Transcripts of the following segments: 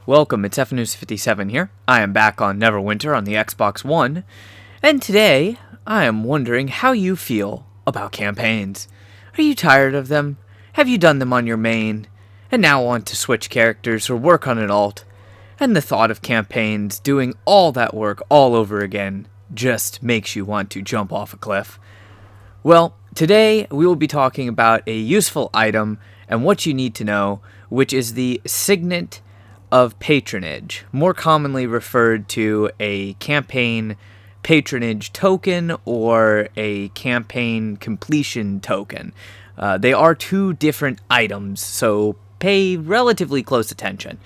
Welcome, it's FNews57 here. I am back on Neverwinter on the Xbox One, and today I am wondering how you feel about campaigns. Are you tired of them? Have you done them on your main, and now want to switch characters or work on an alt? And the thought of campaigns doing all that work all over again just makes you want to jump off a cliff. Well, today we will be talking about a useful item and what you need to know, which is the Signet of Patronage, more commonly referred to a campaign patronage token or a campaign completion token. They are two different items, so pay relatively close attention.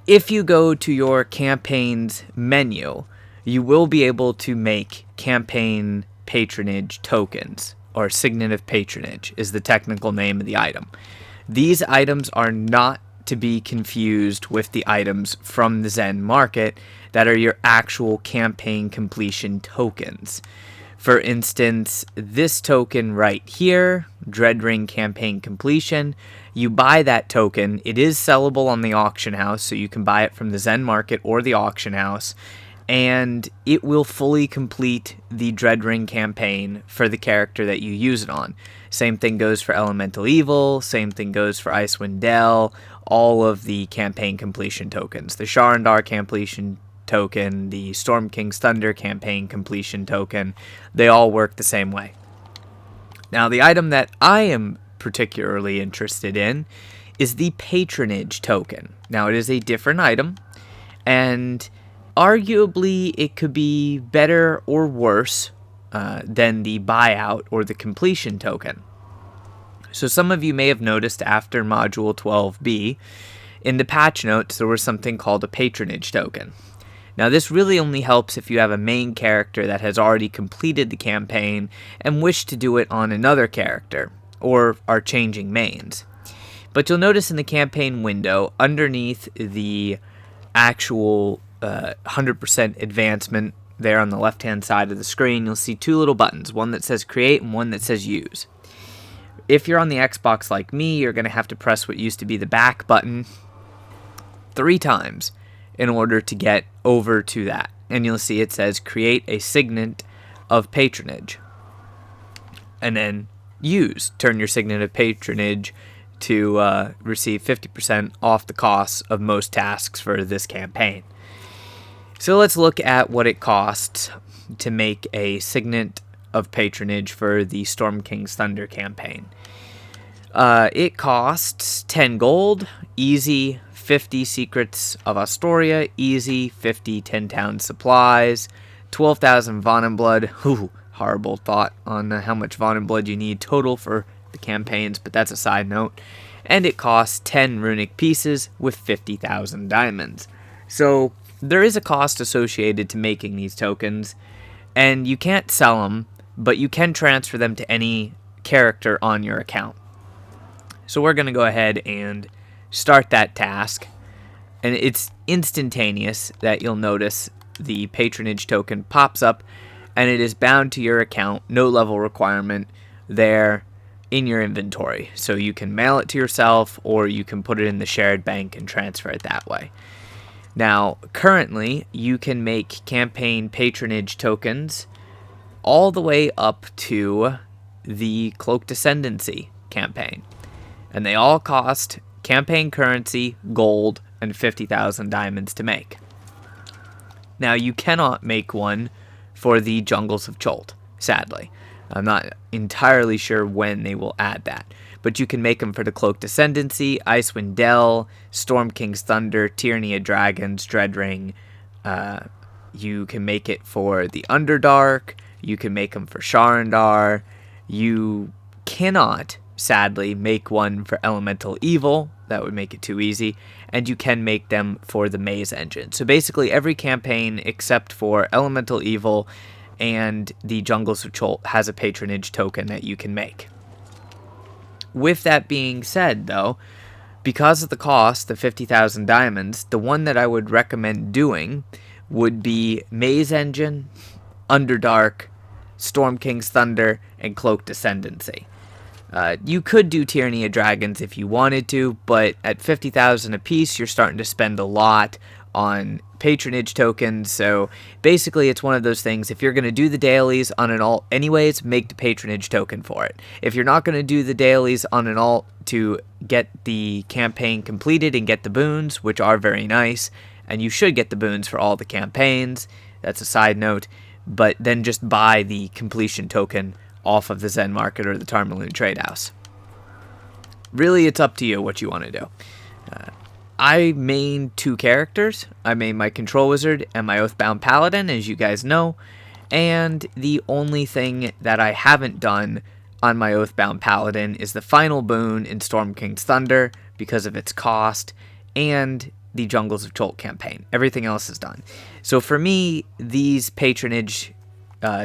If you go to your campaign's menu, you will be able to make campaign patronage tokens, or Signet of Patronage is the technical name of the item. These items are not to be confused with the items from the Zen market that are your actual campaign completion tokens. For instance, this token right here, Dreadring Campaign Completion, you buy that token. It is sellable on the auction house, so you can buy it from the Zen market or the auction house, and it will fully complete the Dreadring campaign for the character that you use it on. Same thing goes for Elemental Evil, same thing goes for Icewind Dale, all of the campaign completion tokens. The Sharandar completion token, the Storm King's Thunder campaign completion token, they all work the same way. Now, the item that I am particularly interested in is the Patronage Token. Now, it is a different item, and arguably it could be better or worse than the buyout or the completion token. So some of you may have noticed after Module 12b, in the patch notes there was something called a Patronage Token. Now this really only helps if you have a main character that has already completed the campaign and wish to do it on another character, or are changing mains. But you'll notice in the campaign window, underneath the actual 100% advancement there on the left hand side of the screen, you'll see two little buttons, one that says create and one that says use. If you're on the Xbox like me, you're going to have to press what used to be the back button 3 times in order to get over to that. And you'll see it says create a Signet of Patronage. And then use. Turn your Signet of Patronage to receive 50% off the costs of most tasks for this campaign. So let's look at what it costs to make a Signet of Patronage for the Storm King's Thunder campaign. It costs 10 gold, easy 50 Secrets of Astoria, easy 50 10 Town supplies, 12,000 Von and Blood. Ooh, horrible thought on how much Von and Blood you need total for the campaigns, but that's a side note. And it costs 10 runic pieces with 50,000 diamonds. So there is a cost associated to making these tokens, and you can't sell them, but you can transfer them to any character on your account. So we're going to go ahead and start that task, and it's instantaneous that you'll notice the patronage token pops up, and it is bound to your account, no level requirement there in your inventory. So you can mail it to yourself, or you can put it in the shared bank and transfer it that way. Now, currently, you can make campaign patronage tokens all the way up to the Cloaked Ascendancy campaign. And they all cost campaign currency, gold, and 50,000 diamonds to make. Now, you cannot make one for the Jungles of Cholt, sadly. I'm not entirely sure when they will add that. But you can make them for the Cloaked Ascendancy, Icewind Dale, Storm King's Thunder, Tyranny of Dragons, Dreadring. You can make it for the Underdark. You can make them for Sharandar. You cannot, sadly, make one for Elemental Evil. That would make it too easy. And you can make them for the Maze Engine. So basically every campaign except for Elemental Evil and the Jungles of Cholt has a patronage token that you can make. With that being said, though, because of the cost of 50,000 diamonds, the one that I would recommend doing would be Maze Engine, Underdark, Storm King's Thunder, and Cloaked Ascendancy. You could do Tyranny of Dragons if you wanted to, but at 50,000 apiece, you're starting to spend a lot on patronage tokens. So basically, it's one of those things. If you're going to do the dailies on an alt anyways, make the patronage token for it. If you're not going to do the dailies on an alt to get the campaign completed and get the boons, which are very nice, and you should get the boons for all the campaigns, that's a side note, but then just buy the completion token off of the Zen Market or the Tarmaloon Trade House. Really, it's up to you what you want to do. I main 2 characters. I main my Control Wizard and my Oathbound Paladin, as you guys know. And the only thing that I haven't done on my Oathbound Paladin is the final boon in Storm King's Thunder because of its cost, and the Jungles of Cholt campaign. Everything else is done. So for me, these patronage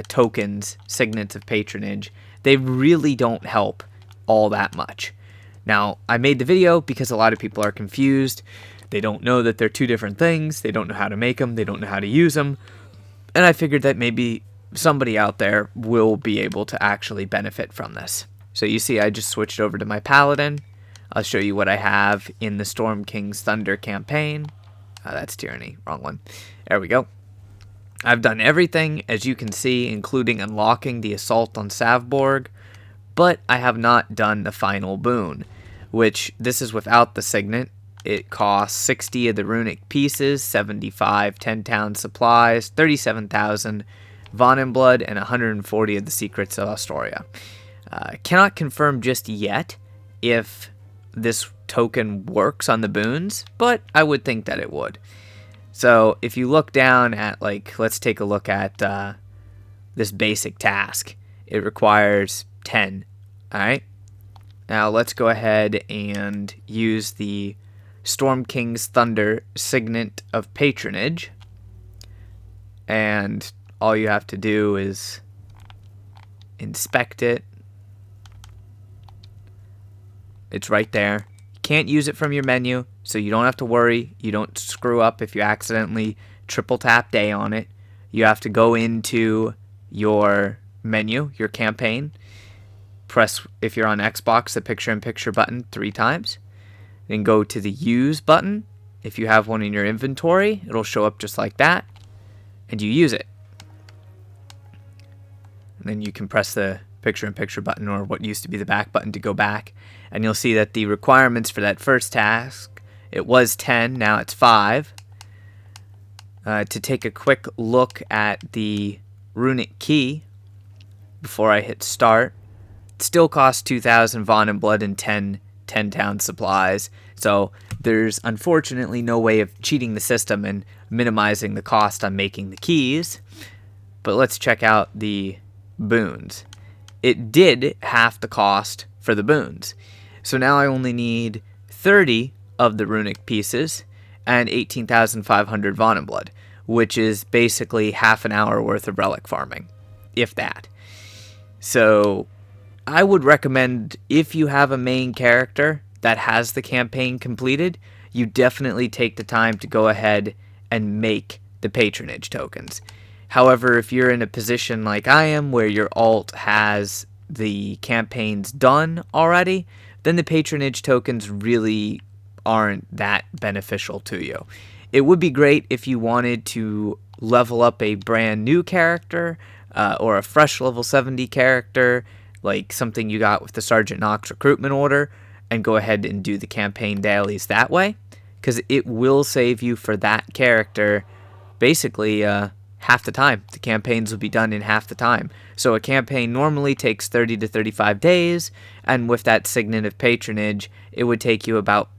tokens, Signets of Patronage, they really don't help all that much. Now, I made the video because a lot of people are confused. They don't know that they're 2 different things. They don't know how to make them. They don't know how to use them. And I figured that maybe somebody out there will be able to actually benefit from this. So you see, I just switched over to my Paladin. I'll show you what I have in the Storm King's Thunder campaign. That's Tyranny. Wrong one. There we go. I've done everything, as you can see, including unlocking the Assault on Savborg, but I have not done the final boon, which this is without the Signet. It costs 60 of the runic pieces, 75 10-town supplies, 37,000 Blood, and 140 of the Secrets of Astoria. Cannot confirm just yet if this token works on the boons, but I would think that it would. So if you look down at, like, let's take a look at this basic task. It requires 10. All right. Now let's go ahead and use the Storm King's Thunder Signet of Patronage. And all you have to do is inspect it. It's right there. You can't use it from your menu, so you don't have to worry. You don't screw up if you accidentally triple tap day on it. You have to go into your menu, your campaign. Press, if you're on Xbox, the picture-in-picture button 3 times. Then go to the Use button. If you have one in your inventory, it'll show up just like that. And you use it. And then you can press the picture-in-picture button, or what used to be the back button, to go back. And you'll see that the requirements for that first task, it was 10, now it's 5. To take a quick look at the runic key before I hit start, it still costs 2,000 Blood and 10-town supplies. So there's unfortunately no way of cheating the system and minimizing the cost on making the keys. But let's check out the boons. It did half the cost for the boons. So now I only need 30 of the runic pieces and 18,500 Blood, which is basically half an hour worth of relic farming, if that. So I would recommend, if you have a main character that has the campaign completed, you definitely take the time to go ahead and make the patronage tokens. However, if you're in a position like I am, where your alt has the campaigns done already, then the patronage tokens really aren't that beneficial to you. It would be great if you wanted to level up a brand new character, or a fresh level 70 character, like something you got with the Sergeant Knox recruitment order, and go ahead and do the campaign dailies that way, because it will save you for that character basically half the time. The campaigns will be done in half the time. So a campaign normally takes 30 to 35 days, and with that Signet of Patronage, it would take you about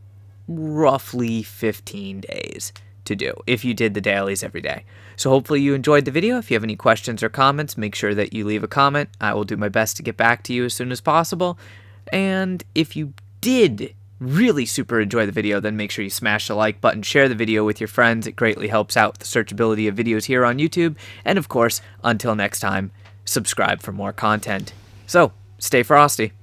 roughly 15 days to do if you did the dailies every day. So hopefully you enjoyed the video. If you have any questions or comments, make sure that you leave a comment. I will do my best to get back to you as soon as possible. And if you did really super enjoy the video, then make sure you smash the like button, share the video with your friends. It greatly helps out with the searchability of videos here on YouTube. And of course, until next time, subscribe for more content. So, stay frosty.